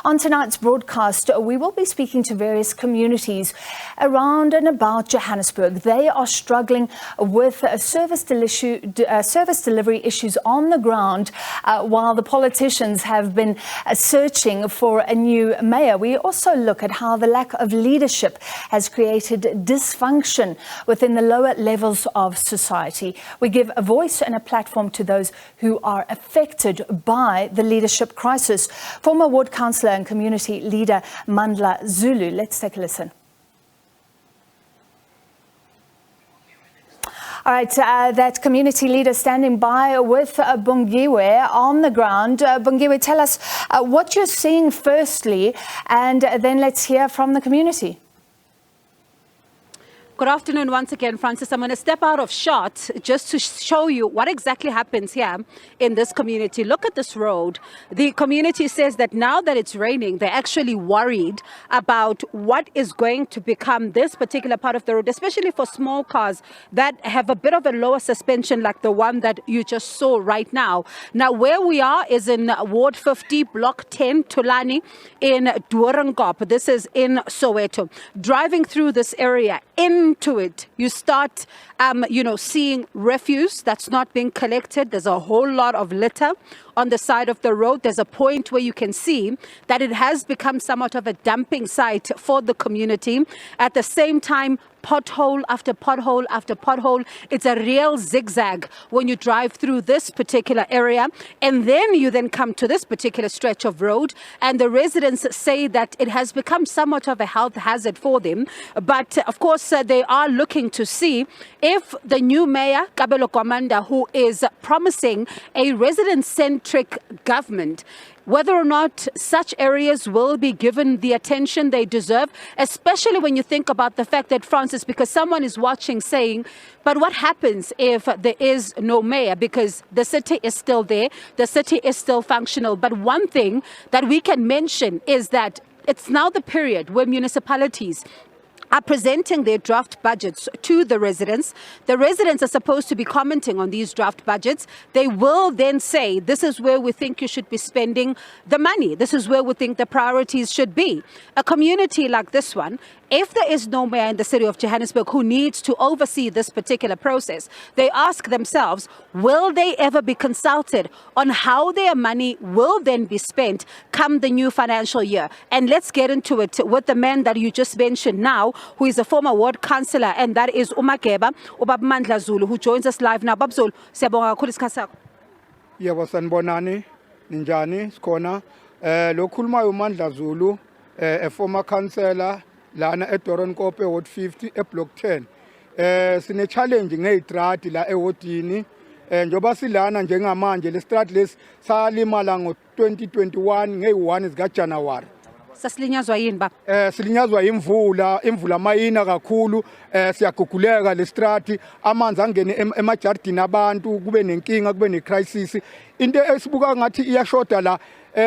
On tonight's broadcast, we will be speaking to various communities around and about Johannesburg. They are struggling with service delivery issues on the ground while the politicians have been searching for a new mayor. We also look at how the lack of leadership has created dysfunction within the lower levels of society. We give a voice and a platform to those who are affected by the leadership crisis. Former ward councillor and community leader Mandla Zulu. Let's take a listen. All right, that community leader standing by with Bongiwe on the ground. Bongiwe, tell us what you're seeing firstly, and then let's hear from the community. Good afternoon once again, Francis. I'm going to step out of shot just to show you what exactly happens here in this community. Look at this road. The community says that now that it's raining, they're actually worried about what is going to become this particular part of the road, especially for small cars that have a bit of a lower suspension like the one that you just saw right now. Now, where we are is in Ward 50, Block 10, Tulani, in Doornkop. This is in Soweto. Driving through this area, into it, you start, seeing refuse that's not being collected. There's a whole lot of litter on the side of the road. There's a point where you can see that it has become somewhat of a dumping site for the community. At the same time, pothole after pothole after pothole. It's a real zigzag when you drive through this particular area. And then you then come to this particular stretch of road, and the residents say that it has become somewhat of a health hazard for them. But of course, they are looking to see if the new mayor, Kabelo Kwamanda, who is promising a resident-centric government, whether or not such areas will be given the attention they deserve, especially when you think about the fact that, Francis, because someone is watching saying, but what happens if there is no mayor? Because the city is still there, the city is still functional. But one thing that we can mention is that it's now the period where municipalities are presenting their draft budgets to the residents. The residents are supposed to be commenting on these draft budgets. They will then say, this is where we think you should be spending the money. This is where we think the priorities should be. A community like this one, if there is no mayor in the city of Johannesburg who needs to oversee this particular process, they ask themselves, will they ever be consulted on how their money will then be spent come the new financial year? And let's get into it with the man that you just mentioned now, who is a former ward councillor, and that is Makhubele, Ubab Mandla Zulu, who joins us live now. Bab Zulu, siyabonga kakhulu isikhathi sakho. Yebo sanibonani, ninjani sikhona. Lo khuluma uMandla Zulu, a former councillor lana eDoornkop Ward 50 eBlock 10. Sine challenge ngeitrati la ewodini. Njoba silana njengamanje le strat lesi salimala ngo2021 ngey1 zika January. Sasilinyazwa yini ba? Silinyazwa imvula mayina kakhulu, siyaguguleka le strati, amanzi angene emajardini abantu, kube nenkinga, kube necrisis. Into esibuka ngathi iyashoda la,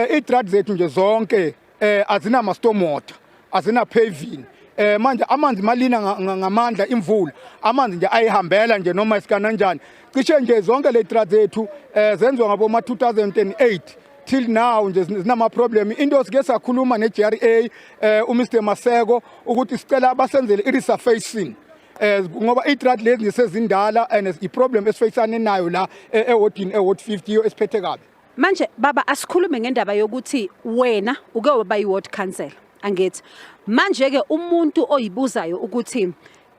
itrati zethu nje zonke azina mastomota, azina paving. Manje amanzi malina ngamandla imvula, amanzi nje ayihambela nje noma isikananjani. Cishe nje zonke le trati zethu zenziwa ngabo 2008. Till now nje zinama problem. Into sike sakhuluma neGRA uMr Maseko ukuthi sicela basenzele iresurfacing ngoba itrati lezi nisezindala and iproblem esifacane nayo la ewodini eward 50 yo esiphethe kabi. Manje baba asikhulume ngendaba yokuthi wena uke waba iward council angithi manje ke umuntu oyibuzayo ukuthi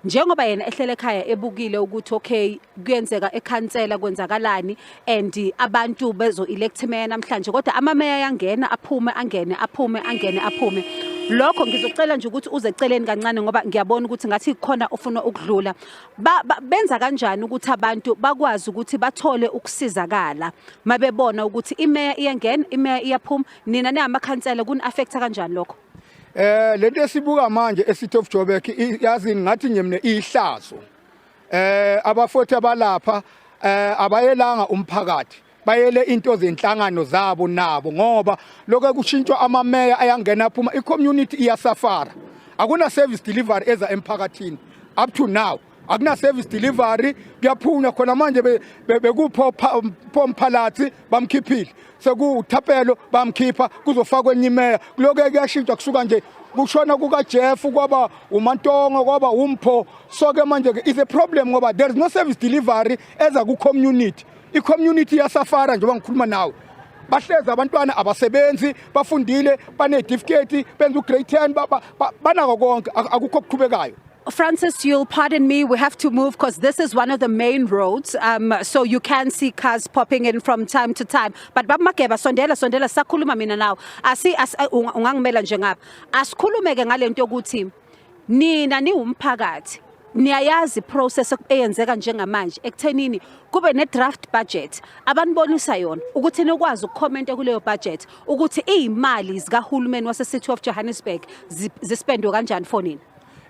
njengoba yena ehlele ekhaya ebukile ukuthi okay kuyenzeka ekhansela kwenzakalani and abantu bezo elect mayor namhlanje kodwa ama mayor yangena aphume angene aphume angene aphume. Lokho ngizocela nje ukuthi uze eceleni kancane ngoba ngiyabona ukuthi ngathi khona ufuna ukudlula. Benza kanjani ukuthi abantu bakwazi ukuthi bathole ukusizakala mabebona ukuthi imayor iyangena imayor iyaphuma nina neyamakhansela kuni affecta kanjani lokho? Lento esibuka manje eCity of Joburg yazi ngathi nje mina ihlazo. Abafoti abalapha abayelanga umphakathi. Bayele into zenhlangano zabo nabo ngoba lokho kushintshwa ama mayor ayangena phuma i community iyasafara. Akuna service delivery eza emphakathini. Up to now akuna service delivery kuyaphuna khona manje bekupho pomphalathi bamkhiphile sekuthapelo bamkhipha kuzofakwa enye imeya kuloke kuyashintshwa kusuka nje kushona kuka Jeff kwaba uMantongo kwaba uMpho so ke manje ke is a problem ngoba there is no service delivery eza ku community i-community yasafara njengoba ngikhuluma nawe bahleza abantwana abasebenzi bafundile banedificate benza ugrade 10 banako konke akukho kuqhubekayo. Francis, you'll pardon me, we have to move because this is one of the main roads, so you can see cars popping in from time to time. But Baba Makhubele, sondela sakhuluma mina nawo. Ungangimela nje ngapha. Asikhulumeke ngalento yokuthi nina niwumphakathi. Niyayazi process eyenzeka njengamanje ekuthenini kube ne draft budget abanibonisa yona ukuthi nikwazi ukucomment kuleyo budget ukuthi izimali zikahulumeni wase City of Johannesburg zispendwe kanjani for nina.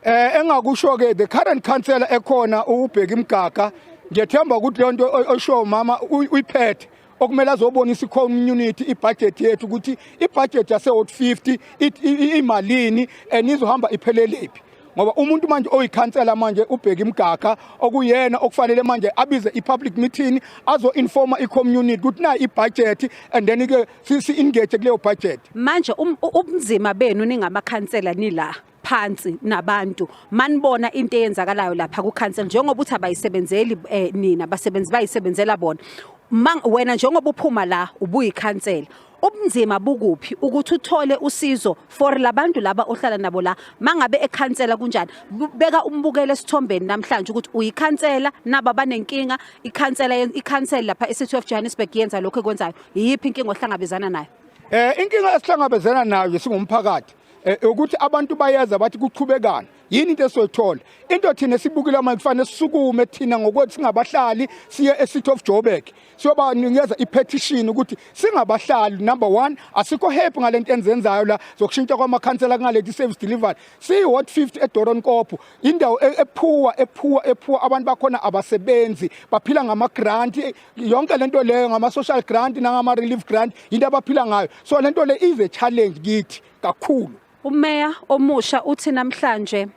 Engakusho ke the current councillor ekhona ubheka imgaga ngiyethemba ukuthi le nto osho mama uyiphethe okumele azobonisa i-community i-budget yethu ukuthi i-budget yase Ward 50 imalini enizohamba ipheleliphi ngoba umuntu manje oyikhansela manje ubheka imgaga okuyena okufanele manje abize i-public meeting azo informa i-community ukuthi na i-budget and then ke si engage kuleyo budget manje ubunzima benu ningamakhansela nila phansi nabantu manibona into eyenzakalayo lapha ku council njengoba uthi abayisebenzeli nina basebenzi bayisebenzela bona wena njengoba uphuma la ubuyikhansela ubunzima bukuphi ukuthi uthole usizo for labantu laba ohlala nabo la mangabe ekhansela kunjani beka umbukele esithombeni namhlanje ukuthi uyikhansela naba banenkinga ikhansela lapha eCity of Johannesburg yenza lokho ekwenzayo yiphi inkinga ohlangabezana nayo inkinga esihlangabezana nayo singumphakathi ukuthi abantu bayeza bathi kuqhubekana yini into esoyithola into thina sibukile manje kufanele sisukume thina ngokuthi singabahlali siye eCity of Joburg siyoba nikeza i-petition ukuthi singabahlali number 1 asikho happy ngalento enzenzayo la zokushintsha kwamakhansela kungaleti service delivery si Ward 50 eDoronkopo indawo ephuwa abantu bakhona abasebenzi baphila ngama grant yonke lento leyo ngama social grant nangama relief grant into abaphila ngayo so lento le is a challenge kithi kakhulu. Umeya omusha uthi namhlanje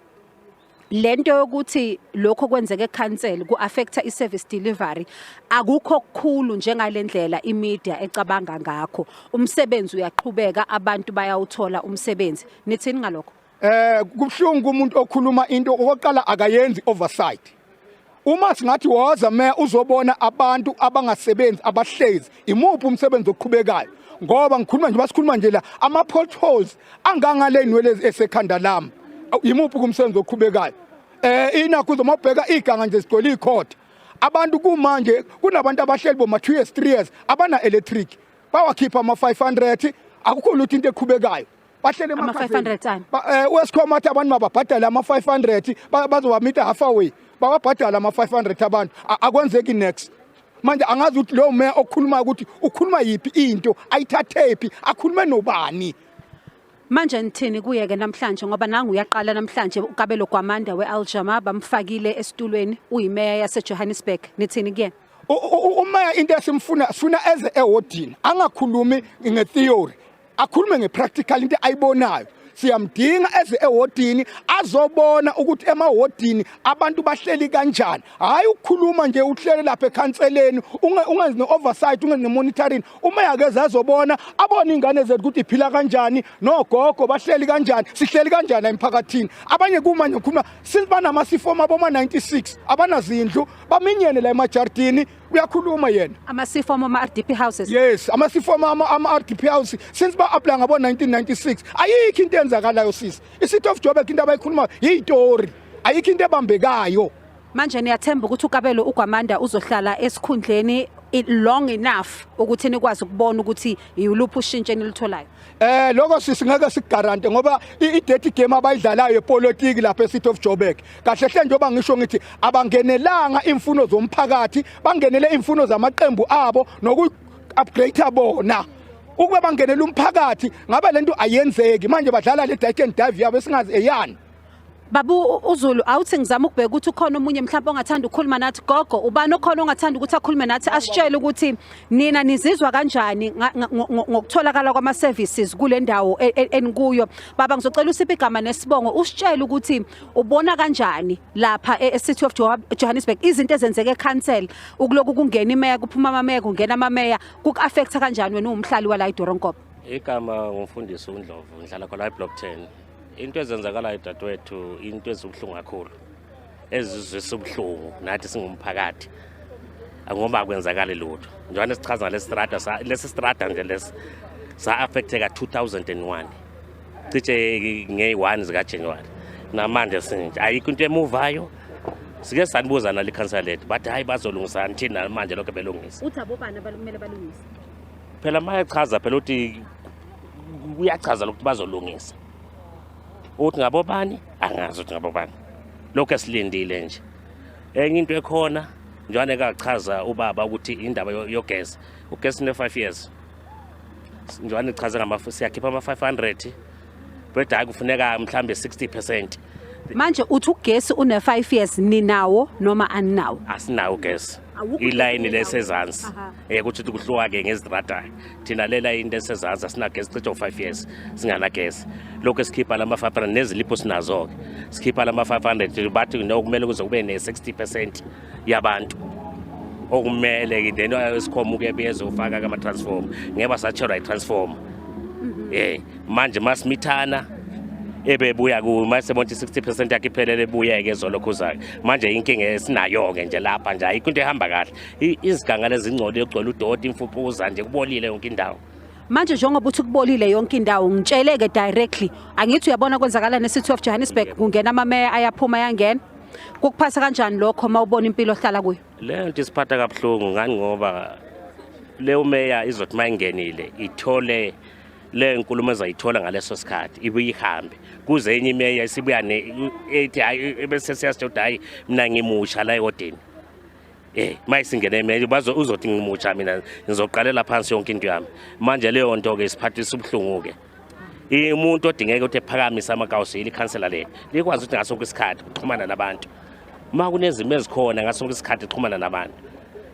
lento yokuthi lokho kwenzeke ekhansela ku-affecta i-service delivery akukho kukhulu njengalendlela imedia ecabanga ngakho umsebenzi uyaqhubeka abantu bayawuthola umsebenzi nithini ngalokho kubhlungu umuntu okhuluma into oqala akayenzi oversight uma singathi woza meya uzobona abantu abangasebenzi abahlezi imuphi umsebenzi oqhubekayo ngoba ngikhuluma nje basikhuluma nje la ama potholes angangale inwele esekhanda lami yimuphi kumsebenzi oqhubekayo inakho uzomabheka iganga nje sigcwele ikhotha abantu kumanje kunabantu abahleli boma 2 years 3 years abana electric bawakhipha ama 500 akukho lutho into eqhubekayo bahlele ama 500 tani wesikhoma athi abantu mababhadala ama 500 bazowamita half away bawabhadala ama 500 abantu akwenzeki next manje angazi ukuthi lo meya okhuluma ukuthi ukhuluma yipi into ayithathephi akhulume nobani manje nithini kuyeke namhlanje ngoba nangu uyaqala namhlanje uKabelo Gwamanda weAljama bamfakile esitulweni uyimeya yase Johannesburg nithini kuyena umeya into esimfuna sifuna eze ewardini angakhulumi ngetheory akhulume ngepractical into ayibonayo siyamdinga eze ewardini azobona ukuthi emawardini abantu bahleli kanjani hayi ukukhuluma nje uhlele lapha ekhanseleni ungenzi no-oversight ungenzi no-monitoring uma yakeze azobona abona ingane zethu ukuthi iphila kanjani nogogo bahleli kanjani sihleli kanjani emphakathini abanye kumanje ngikhuluma since banamasifoma boma-96 abanazindlu baminyene la emajardini uyakhuluma yena amasifoma ama-RDP houses yes amasifoma ama-RDP houses since ba-apply ngabo-1996 ayikho into enzakalayo sisi iCity of Joburg into abayikhuluma yiyitori ayikho into ebambekayo manje niyathemba ukuthi uKabelo uGwamanda uzohlala esikhundleni long enough ukuthi nikwazi ukubona ukuthi yiluphi ushintsho enilitholayo lokho sisingeke sikugarante ngoba i-dirty game abayidlalayo epolitiki lapha eCity of Joburg kahle hle njengoba ngisho ngithi abangenelanga imfuno zomphakathi bangenele imfuno zamaqembu abo noku-upgrade bona ukube bangenele umphakathi ngabe lento ayenzeki manje badlala le dirty and dive yabo esingazi eyani Babu uZulu awuthi ngizama ukubheka ukuthi ukhona omunye mhlawumbe ongathanda ukukhuluma nathi gogo ubani okhona ongathanda ukuthi akhulume nathi asitshele ukuthi nina nizizwa kanjani ngokutholakala kwama services kule ndawo enikuyo. Baba ngizocela usiphe igama nesibongo usitshele ukuthi ubona kanjani lapha eCity of Johannesburg izinto ezenzeke eCouncil ukuloku kungena imeya kuphuma amameya kungena amameya kuku-affecta kanjani wena umhlali wala eDoornkop. Igama ngumfundisi uNdlovu ngihlala khona eBlock 10. Into ezenzakala dadewethu into ezibuhlungu kakhulu. Ezizwisa ubuhlungu nathi singumphakathi. Ngoba kwenzakala lutho. Njalo sichaza lesi strata nje lesi sa affecteka 2001. Cishe nge1 zika January. Namanje sinje ayikho into emuvayo. Sike sanibuza nali council lethu but hayi bazolungisa thina manje lokho belungisa. Uthi abobani abalumele balungisa? Phela manje chaza phela uthi uyachaza ukuthi bazolungisa. Uthi ngabobani angazi ukuthi ngabobani. Lokho esilindile nje. Enye into ekhona njane kachaza ubaba ukuthi indaba yogesi. Ugesi ne 5 years. Njane chaza ngamafusi yakhipha ama 500 but hayi kufuneka mhlambe 60%. Manje uthi ugesi une 5 years ninawo noma aninawo? Asinawo ugesi. Iline lesezansi ukuthi kuhluka ke ngezidrata thina lela into esezansi asina gesi cishe 5 years singana gesi lokho esikhipha lama 500 nezilipho sinazo ke sikhipha lama 500 bathi nokumele kuze kube ne 60% yabantu okumele ke then esikhoma ke bezofaka kama transform ngeba satshela itransform manje masimithana ebebuya ku masebonke 60% yakhe iphelele ebuya ke zolokho zakhe manje inkinga esinayo ke nje lapha nje ayikho into ehamba kahle izigangane ezingcole yogcwele udoti imfupuza nje kubolile yonke indawo manje njengoba uthi kubolile yonke indawo ngitsheleke directly angithi uyabona kwenzakala neCity of Johannesburg kungena amameya ayaphuma yangena kukuphasa kanjani lokho mawubona impilo ohlala kuyo le nto isiphatha kabuhlungu ngani ngoba le umeya izothi mayingenile ithole le nkulumo ezayithola ngaleso sikhathi ibuyihambe kuze enye imeya isibuyane ethi hayi bese siyasithoda hayi mina ngimusha la ehodeni mayisingene emeya uzothi ngimusha mina ngizoqalela phansi yonke into yami manje leyo nto ke isiphathisa ubuhlungu ke umuntu odingeka ukuthi ephakamisa amakawusile ikhansela le likwazi ukuthi ngaso kwesikhathi ukuxhumana nabantu uma kunezimo ezikhona ngaso kwesikhathi ukuxhumana nabantu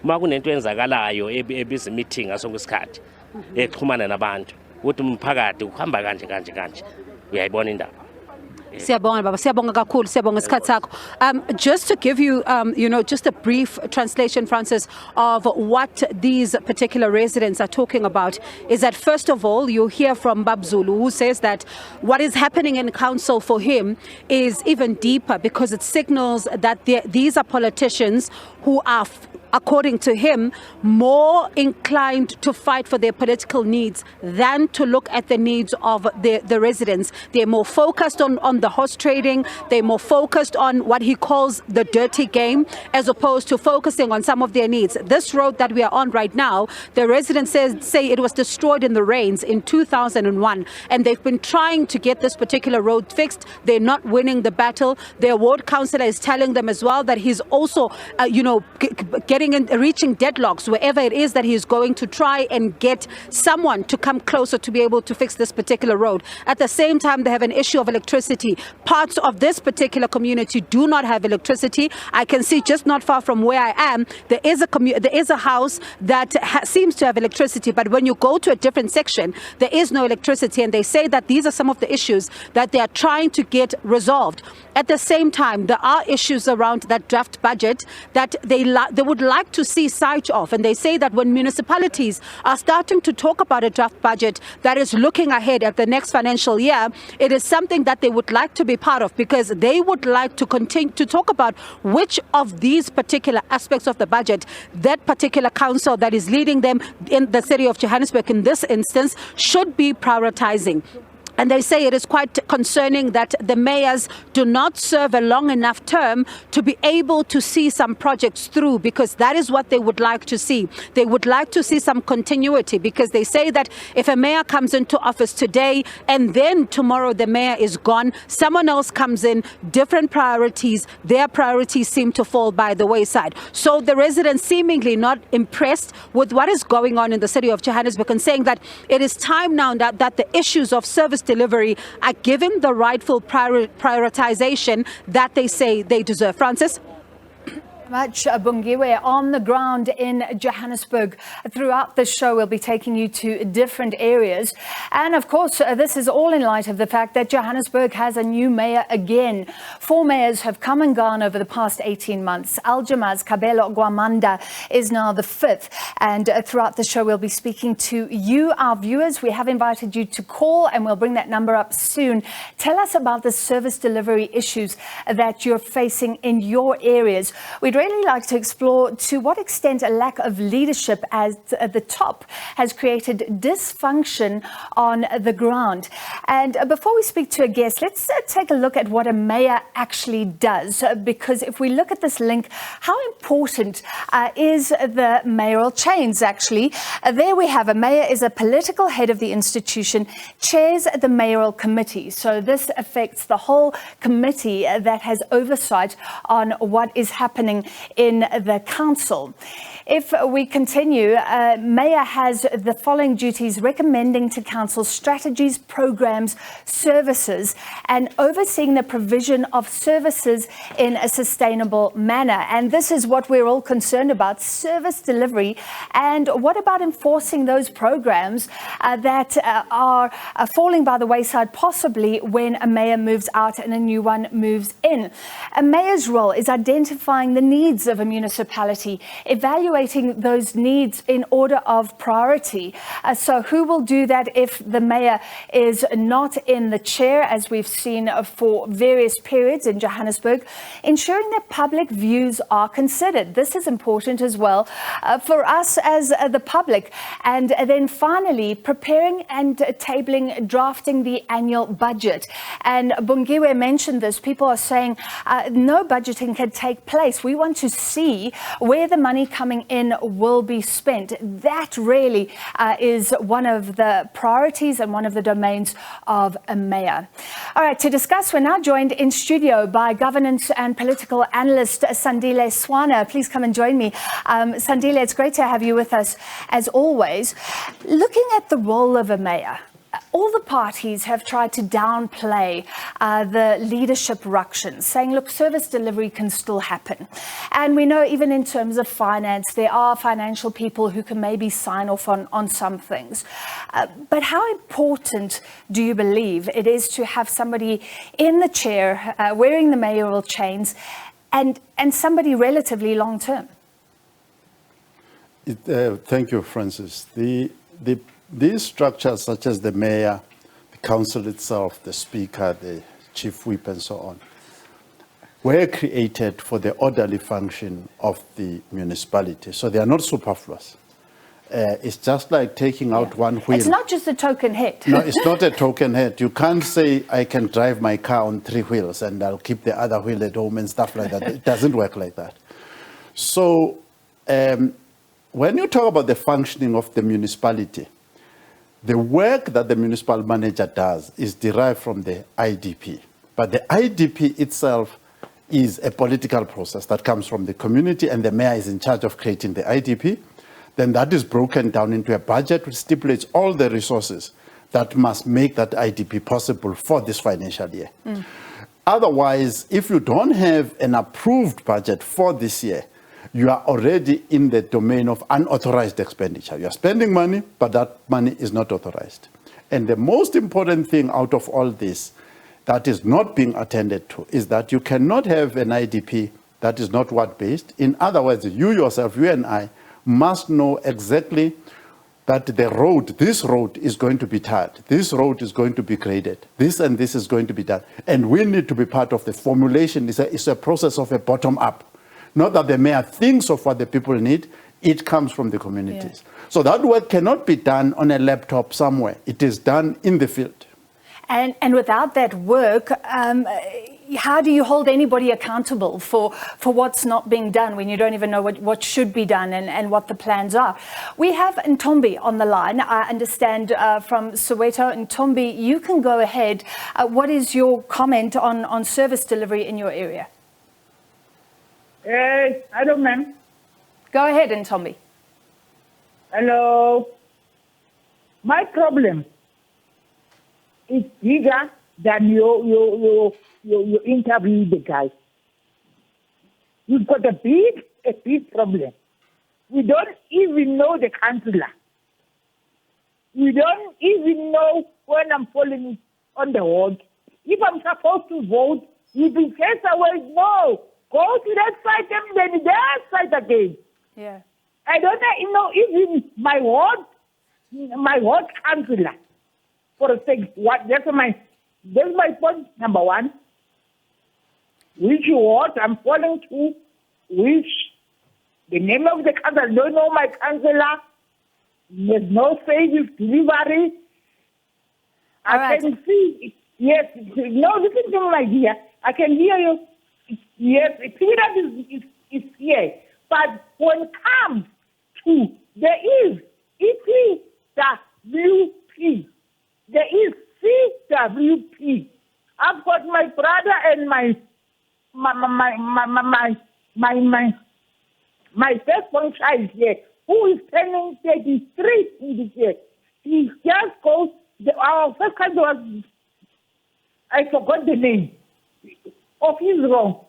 uma kunento enzakalayo ebiza meeting ngaso kwesikhathi exhumana nabantu ukuthi umphakathi uhamba kanje uyayibona indaba Siyabonga baba siyabonga kakhulu siyabonga isikhathi sakho just to give you just a brief translation Francis of what these particular residents are talking about is that first of all you hear from Babzulu who says that what is happening in council for him is even deeper because it signals that these are politicians who are according to him, more inclined to fight for their political needs than to look at the needs of the residents. They're more focused on the horse trading. They're more focused on what he calls the dirty game, as opposed to focusing on some of their needs. This road that we are on right now, the residents say it was destroyed in the rains in 2001, and they've been trying to get this particular road fixed. They're not winning the battle. Their ward councillor is telling them as well that he's also, getting and reaching deadlocks wherever it is that he's going to try and get someone to come closer to be able to fix this particular road. At the same time, they have an issue of electricity. Parts of this particular community do not have electricity. I can see just not far from where I am, there is a house that seems to have electricity, but when you go to a different section, there is no electricity, and they say that these are some of the issues that they are trying to get resolved. At the same time, there are issues around that draft budget that they would like to see sight of, and they say that when municipalities are starting to talk about a draft budget that is looking ahead at the next financial year, it is something that they would like to be part of, because they would like to continue to talk about which of these particular aspects of the budget that particular council that is leading them in the City of Johannesburg in this instance should be prioritizing. And they say it is quite concerning that the mayors do not serve a long enough term to be able to see some projects through, because that is what they would like to see. They would like to see some continuity, because they say that if a mayor comes into office today and then tomorrow the mayor is gone, someone else comes in, different priorities, their priorities seem to fall by the wayside. So the residents seemingly not impressed with what is going on in the City of Johannesburg, and saying that it is time now that the issues of service delivery are given the rightful prioritization that they say they deserve. Francis? Much Bungiwe on the ground in Johannesburg. Throughout the show, we'll be taking you to different areas. And of course, this is all in light of the fact that Johannesburg has a new mayor again. 4 mayors have come and gone over the past 18 months. Aljamaz Kabelo Gwamanda is now the 5th. And throughout the show, we'll be speaking to you, our viewers. We have invited you to call, and we'll bring that number up soon. Tell us about the service delivery issues that you're facing in your areas. We'd really like to explore to what extent a lack of leadership at the top has created dysfunction on the ground. And before we speak to a guest, let's take a look at what a mayor actually does, because if we look at this link, how important is the mayoral chains actually? There we have a mayor is a political head of the institution, chairs the mayoral committee. So this affects the whole committee that has oversight on what is happening in the council. If we continue, mayor has the following duties: recommending to council strategies, programs, services, and overseeing the provision of services in a sustainable manner. And this is what we're all concerned about: service delivery. And what about enforcing those programs that are falling by the wayside, possibly when a mayor moves out and a new one moves in? A mayor's role is identifying the needs of a municipality, evaluating those needs in order of priority. So who will do that if the mayor is not in the chair, as we've seen for various periods in Johannesburg? Ensuring that public views are considered. This is important as well for us as the public. And then finally, preparing and drafting the annual budget. And Bungiwe mentioned this. People are saying no budgeting can take place. We want to see where the money coming in will be spent. That really is one of the priorities and one of the domains of a mayor. All right, to discuss, we're now joined in studio by governance and political analyst Sandile Swana. Please come and join me. Sandile, it's great to have you with us as always. Looking at the role of a mayor, all the parties have tried to downplay the leadership ructions, saying, look, service delivery can still happen. And we know even in terms of finance, there are financial people who can maybe sign off on some things. But how important do you believe it is to have somebody in the chair wearing the mayoral chains and somebody relatively long term? Thank you, Francis. These structures, such as the mayor, the council itself, the speaker, the chief whip, and so on, were created for the orderly function of the municipality. So they are not superfluous. It's just like taking out one wheel. It's not just a token head. No, it's not a token head. You can't say, I can drive my car on 3 wheels and I'll keep the other wheel at home and stuff like that. It doesn't work like that. So when you talk about the functioning of the municipality, the work that the municipal manager does is derived from the IDP. But the IDP itself is a political process that comes from the community, and the mayor is in charge of creating the IDP. Then that is broken down into a budget which stipulates all the resources that must make that IDP possible for this financial year. Otherwise, if you don't have an approved budget for this year, you are already in the domain of unauthorized expenditure. You are spending money, but that money is not authorized. And the most important thing out of all this that is not being attended to is that you cannot have an IDP that is not ward-based. In other words, you yourself, you and I, must know exactly that this road is going to be tarred, this road is going to be graded, this and this is going to be done. And we need to be part of the formulation. It's a process of a bottom-up. Not that the mayor thinks of what the people need, it comes from the communities. Yeah. So that work cannot be done on a laptop somewhere. It is done in the field. And without that work, how do you hold anybody accountable for what's not being done when you don't even know what should be done and what the plans are? We have Ntombi on the line, I understand, from Soweto. Ntombi, you can go ahead. What is your comment on service delivery in your area? Hello, ma'am. Go ahead, Ntombi. Hello. My problem is bigger than your interview the guy. We've got a big problem. We don't even know the councillor. We don't even know when I'm falling on the ward. If I'm supposed to vote, we'll be chased away. No, go to that side and then that side again. Yeah. I don't know even my ward councillor. For a sake, that's my point number one. Which ward I'm falling to, which the name of the councillor, I don't know my councillor. There's no service delivery. I can see, yes, no, listen to my dear. I can hear you. Yes, Peter is here. But when it comes to, there is EPWP. There is CWP. I've got my brother and my firstborn child here, who is turning 33 in this year. He just goes, our first cousin was, I forgot the name of his wrong.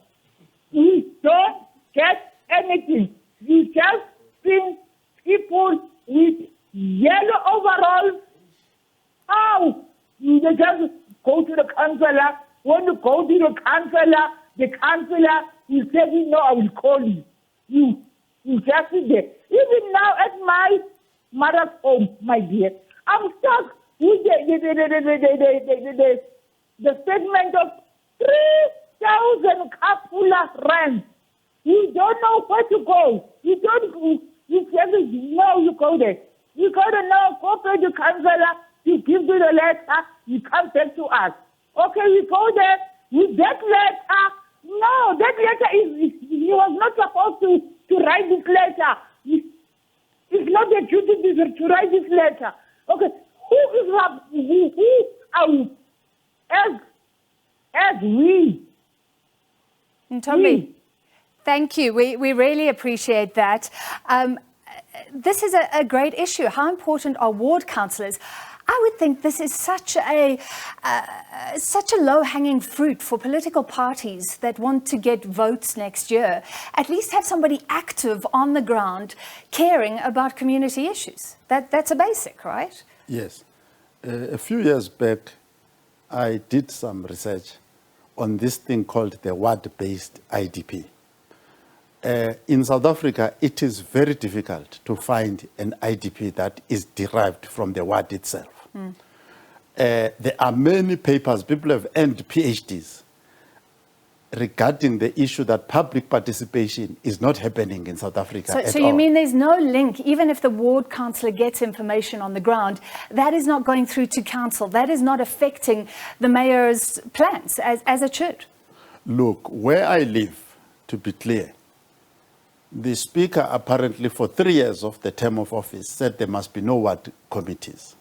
We don't get anything. You just see people with yellow overalls. How? You just go to the councillor. When you go to the councillor will say, no, I will call you. You just sit there. Even now at my mother's home, my dear, I'm stuck with the statement of 3,000 kapula rand. You don't know where to go. You just know you go there. You got to know, go to the councillor, you give you the letter, you come back to us. Okay, we go there with that letter. No, that letter he was not supposed to write this letter. It's not their duty to write this letter. Okay, who are we? As we. Tommy, thank you. We really appreciate that. This is a great issue. How important are ward councillors? I would think this is such a low-hanging fruit for political parties that want to get votes next year. At least have somebody active on the ground, caring about community issues. That's a basic, right? Yes. A few years back, I did some research on this thing called the ward-based IDP. In South Africa, it is very difficult to find an IDP that is derived from the ward itself. There are many papers, people have earned PhDs regarding the issue that public participation is not happening in South Africa at all. So you mean there's no link, even if the ward councillor gets information on the ground, that is not going through to council, that is not affecting the mayor's plans as it should? Look, where I live, to be clear, the speaker apparently for 3 years of the term of office said there must be no ward committees.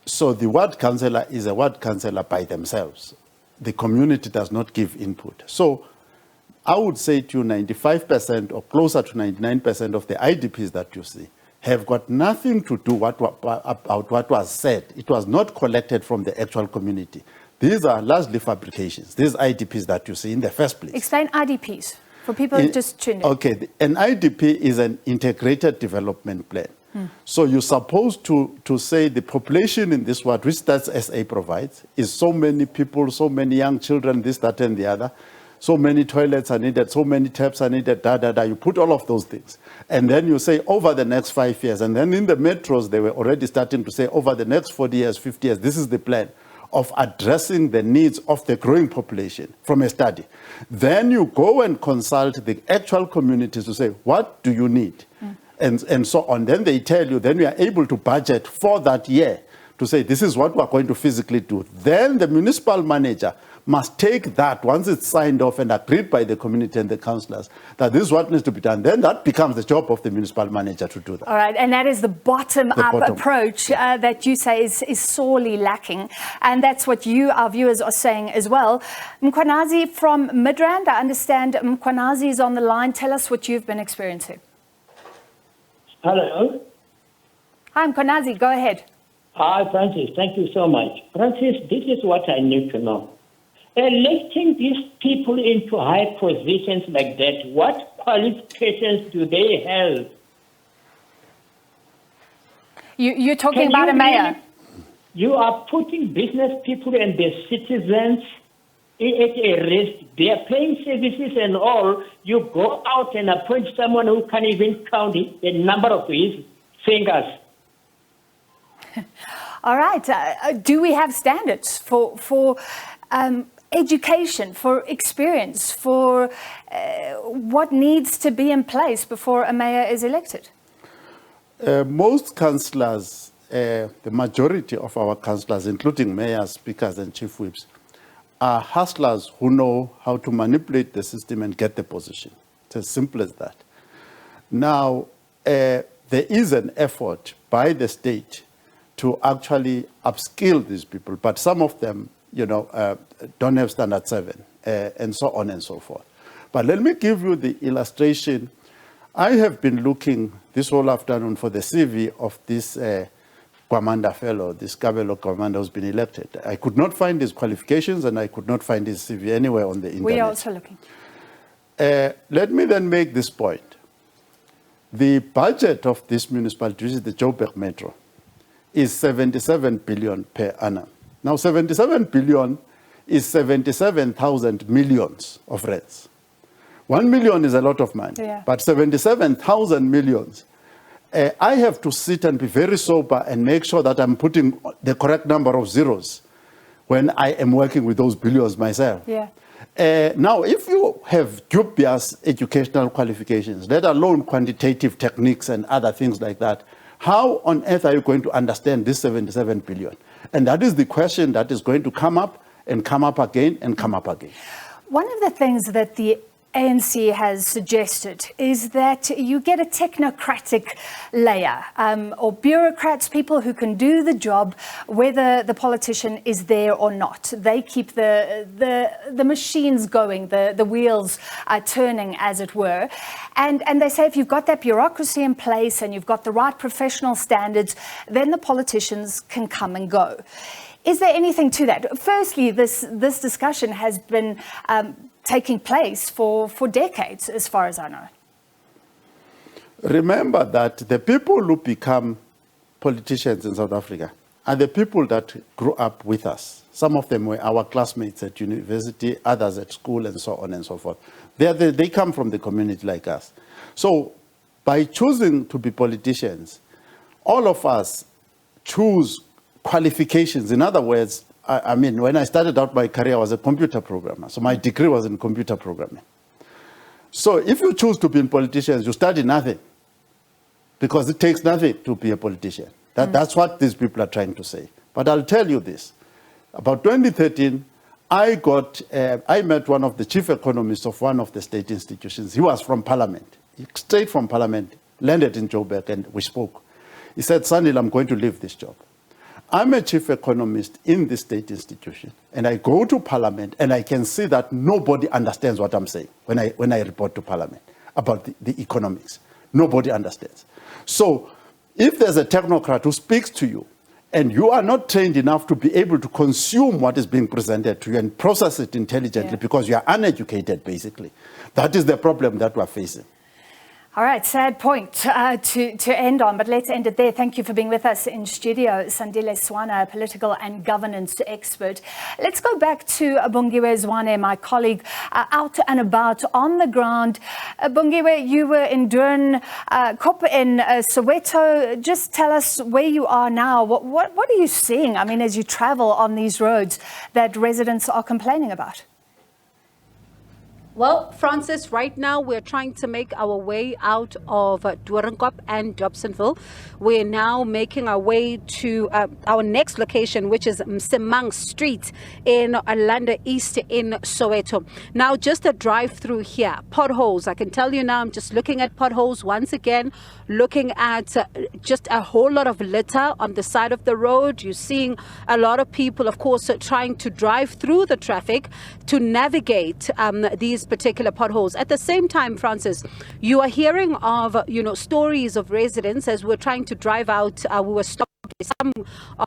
So the ward councillor is a ward councillor by themselves. The community does not give input. So I would say to you 95% or closer to 99% of the IDPs that you see have got nothing to do about what was said. It was not collected from the actual community. These are largely fabrications, these IDPs that you see in the first place. Explain IDPs for people who just tuned in. Okay, an IDP is an integrated development plan. So you're supposed to say the population in this ward, which that SA provides, is so many people, so many young children, this, that, and the other. So many toilets are needed, so many taps are needed, You put all of those things. And then you say over the next 5 years. And then in the metros, they were already starting to say over the next 40 years, 50 years, this is the plan of addressing the needs of the growing population from a study. Then you go and consult the actual communities to say, what do you need? And so on. Then they tell you, then we are able to budget for that year to say, this is what we're going to physically do. Then the municipal manager must take that, once it's signed off and agreed by the community and the councillors, that this is what needs to be done. Then that becomes the job of the municipal manager to do that. All right, and that is the bottom-up approach that you say is sorely lacking. And that's what our viewers are saying as well. Mkhwanazi from Midrand, I understand Mkhwanazi is on the line. Tell us what you've been experiencing. Hello. Hi, Mkhwanazi, go ahead. Hi, Francis. Thank you so much. Francis, this is what I need to know. Electing these people into high positions like that, what qualifications do they have? You're talking about a mayor. You are putting business people and the citizens at a risk. They are paying services and all. You go out and appoint someone who can't even count the number of his fingers. All right. Do we have standards for education, for experience, for what needs to be in place before a mayor is elected? Most councillors, the majority of our councillors, including mayors, speakers and chief whips, are hustlers who know how to manipulate the system and get the position. It's as simple as that. Now, there is an effort by the state to actually upskill these people, but some of them, don't have standard 7, and so on and so forth. But let me give you the illustration. I have been looking this whole afternoon for the CV of this Kwamanda fellow, this Kabelo Kwamanda who's been elected. I could not find his qualifications and I could not find his CV anywhere on the internet. We are also looking. Let me then make this point. The budget of this municipality, which is the Joburg Metro, is 77 billion per annum. Now, 77 billion is 77,000 millions of rands. 1 million is a lot of money, but 77,000 millions. I have to sit and be very sober and make sure that I'm putting the correct number of zeros when I am working with those billions myself. Now, if you have dubious educational qualifications, let alone quantitative techniques and other things like that, how on earth are you going to understand this 77 billion? And that is the question that is going to come up and come up again and come up again. One of the things that the ANC has suggested is that you get a technocratic layer or bureaucrats, people who can do the job whether the politician is there or not. They keep the machines going, the wheels turning, as it were. And they say if you've got that bureaucracy in place and you've got the right professional standards, then the politicians can come and go. Is there anything to that? Firstly, this discussion has been taking place for decades, as far as I know. Remember that the people who become politicians in South Africa are the people that grew up with us. Some of them were our classmates at university, others at school, and so on and so forth. They come from the community like us. So by choosing to be politicians, all of us choose qualifications. In other words, I mean, when I started out my career, I was a computer programmer. So my degree was in computer programming. So if you choose to be politicians, you study nothing. Because it takes nothing to be a politician. That's what these people are trying to say. But I'll tell you this. About 2013, I met one of the chief economists of one of the state institutions. He was from Parliament. Straight from Parliament, landed in Joburg, and we spoke. He said, Sanil, I'm going to leave this job. I'm a chief economist in this state institution, and I go to Parliament, and I can see that nobody understands what I'm saying when I report to Parliament about the economics. Nobody understands. So if there's a technocrat who speaks to you, and you are not trained enough to be able to consume what is being presented to you and process it intelligently because you are uneducated, basically, that is the problem that we're facing. All right, sad point to end on, but let's end it there. Thank you for being with us in studio, Sandile Swana, a political and governance expert. Let's go back to Bongiwe Zwane, my colleague, out and about on the ground. Bongiwe, you were in Durban, Kop in Soweto. Just tell us where you are now. What are you seeing, I mean, as you travel on these roads that residents are complaining about? Well, Francis, right now we're trying to make our way out of Doornkop and Dobsonville. We're now making our way to our next location, which is Msimang Street in Orlando East in Soweto. Now, just a drive through here, potholes. I can tell you now, I'm just looking at potholes once again, looking at just a whole lot of litter on the side of the road. You're seeing a lot of people, of course, trying to drive through the traffic to navigate these particular potholes. At the same time, Francis, you are hearing of, stories of residents as we're trying to drive out, we were stopped by some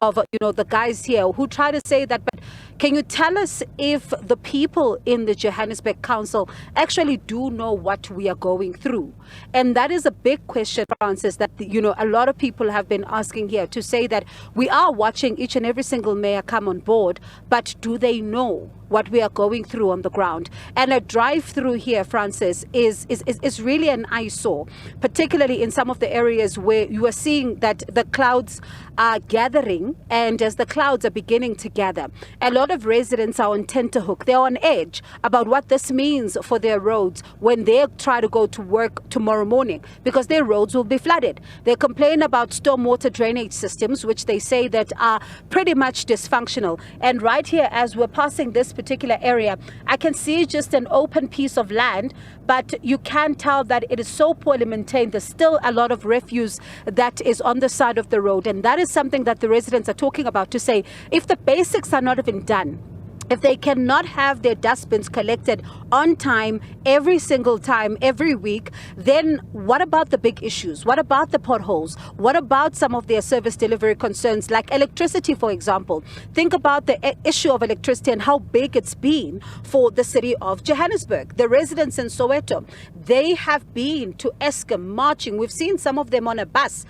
of, the guys here who try to say that, but can you tell us if the people in the Johannesburg Council actually do know what we are going through? And that is a big question, Francis, that, a lot of people have been asking here to say that we are watching each and every single mayor come on board, but do they know what we are going through on the ground? And a drive-through here, Francis, is really an eyesore, particularly in some of the areas where you are seeing that the clouds are gathering, and as the clouds are beginning to gather, a lot of residents are on tenterhook. They're on edge about what this means for their roads when they try to go to work tomorrow morning, because their roads will be flooded. They complain about stormwater drainage systems, which they say that are pretty much dysfunctional. And right here, as we're passing this particular area, I can see just an open piece of land, but you can tell that it is so poorly maintained. There's still a lot of refuse that is on the side of the road, and that is something that the residents are talking about, to say if the basics are not even done, if they cannot have their dustbins collected on time, every single time, every week, then what about the big issues? What about the potholes? What about some of their service delivery concerns, like electricity, for example? Think about the issue of electricity and how big it's been for the city of Johannesburg. The residents in Soweto, they have been to Eskom marching. We've seen some of them on a bus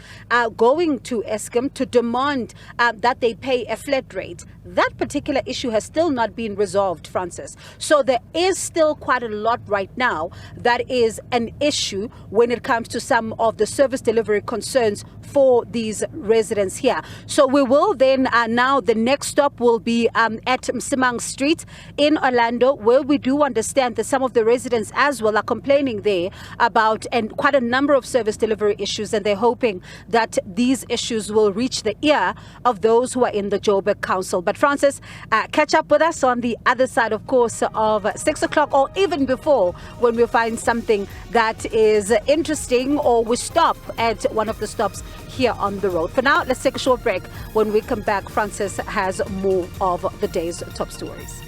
going to Eskom to demand that they pay a flat rate. That particular issue has still not been resolved, Francis. So there is still quite a lot right now that is an issue when it comes to some of the service delivery concerns for these residents here. So we will then, now the next stop will be at Msimang Street in Orlando, where we do understand that some of the residents as well are complaining there about and quite a number of service delivery issues, and they're hoping that these issues will reach the ear of those who are in the Joburg Council. But Francis, catch up with us on the other side, of course, of 6 o'clock, or even before, when we find something that is interesting, or we stop at one of the stops here on the road. For now, let's take a short break. When we come back, Francis has more of the day's top stories.